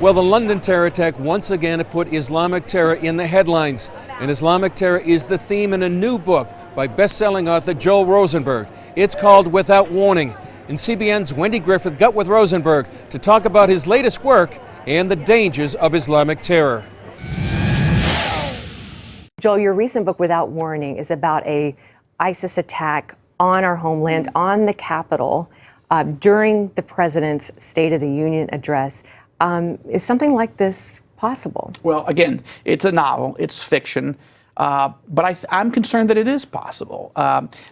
Well, the London terror attack once again put Islamic terror in the headlines. And Islamic terror is the theme in a new book by best-selling author Joel Rosenberg. It's called Without Warning. And CBN's Wendy Griffith got with Rosenberg to talk about his latest work and the dangers of Islamic terror. Joel, your recent book, Without Warning, is about a ISIS attack on our homeland, on the Capitol, during the President's State of the Union address. Is something like this possible? Well, again, it's a novel, it's fiction, but I'm concerned that it is possible.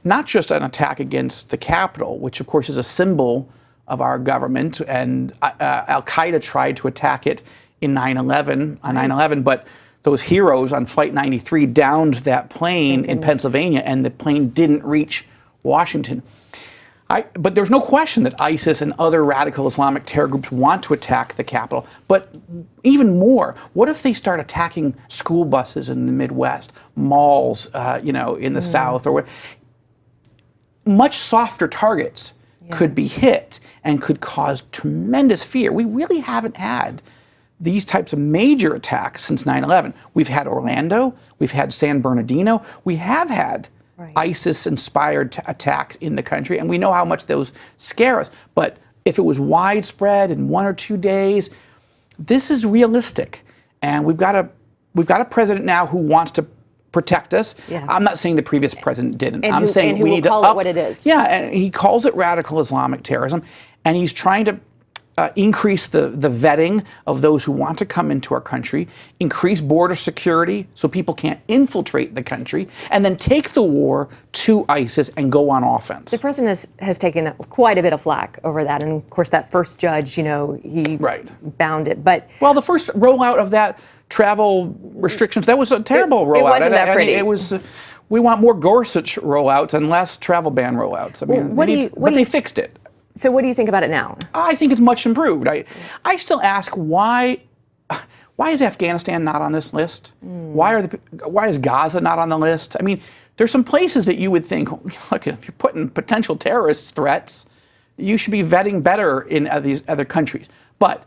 Not just an attack against the Capitol, which of course is a symbol of our government, and al-Qaeda tried to attack it in 9/11, but those heroes on Flight 93 downed that plane in Pennsylvania, and the plane didn't reach Washington. But there's no question that ISIS and other radical Islamic terror groups want to attack the Capitol. But even more, what if they start attacking school buses in the Midwest, malls, in the South, or much softer targets could be hit and could cause tremendous fear. We really haven't had these types of major attacks since 9/11. We've had Orlando, we've had San Bernardino, we have had ISIS-inspired attacks in the country, and we know how much those scare us. But if it was widespread in 1 or 2 days, this is realistic. And we've got a president now who wants to protect us. Yeah. I'm not saying the previous president didn't. And I'm saying we need to call it what it is. Yeah, and he calls it radical Islamic terrorism, and he's trying to increase the vetting of those who want to come into our country, increase border security so people can't infiltrate the country, and then take the war to ISIS and go on offense. The president has taken quite a bit of flack over that, and of course that first judge, he bound it. But well, the first rollout of that travel restrictions, that was a terrible rollout. It wasn't that pretty. It was. We want more Gorsuch rollouts and less travel ban rollouts. I mean, but they fixed it. So what do you think about it now? I think it's much improved. I still ask why is Afghanistan not on this list? Why is Gaza not on the list? I mean, there's some places that you would think, look, if you're putting potential terrorist threats, you should be vetting better in these other countries. But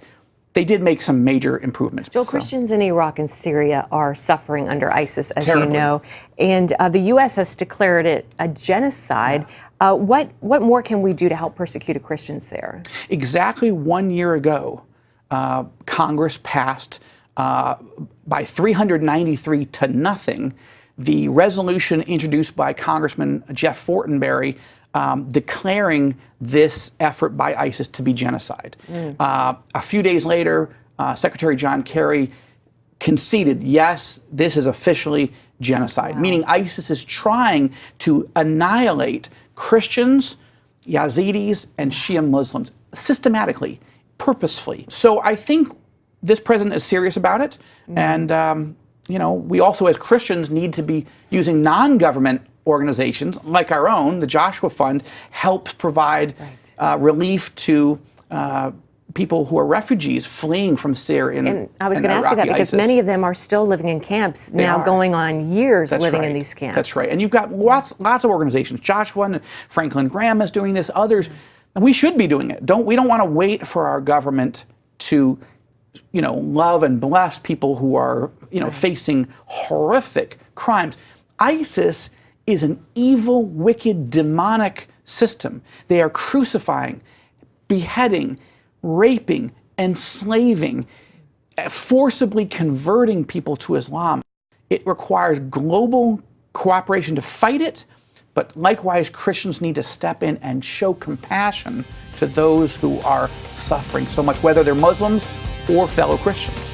they did make some major improvements. Joel, Christians in Iraq and Syria are suffering under ISIS, as Terribly. you know, and the U.S. has declared it a genocide. What more can we do to help persecuted Christians there? Exactly 1 year ago, Congress passed by 393 to nothing the resolution introduced by Congressman Jeff Fortenberry declaring this effort by ISIS to be genocide. A few days later, Secretary John Kerry conceded, yes, this is officially genocide, meaning ISIS is trying to annihilate Christians, Yazidis, and Shia Muslims systematically, purposefully. So I think this president is serious about it, and we also as Christians need to be using non-government organizations like our own. The Joshua Fund helps provide relief to people who are refugees fleeing from Syria and I was going to ask you that because many of them are still living in camps now, going on years living in these camps. That's right. And you've got lots of organizations. Joshua and Franklin Graham is doing this. Others, and we should be doing it. We don't want to wait for our government to, love and bless people who are, facing horrific crimes. ISIS is an evil, wicked, demonic system. They are crucifying, beheading, raping, enslaving, forcibly converting people to Islam. It requires global cooperation to fight it, but likewise Christians need to step in and show compassion to those who are suffering so much, whether they're Muslims or fellow Christians.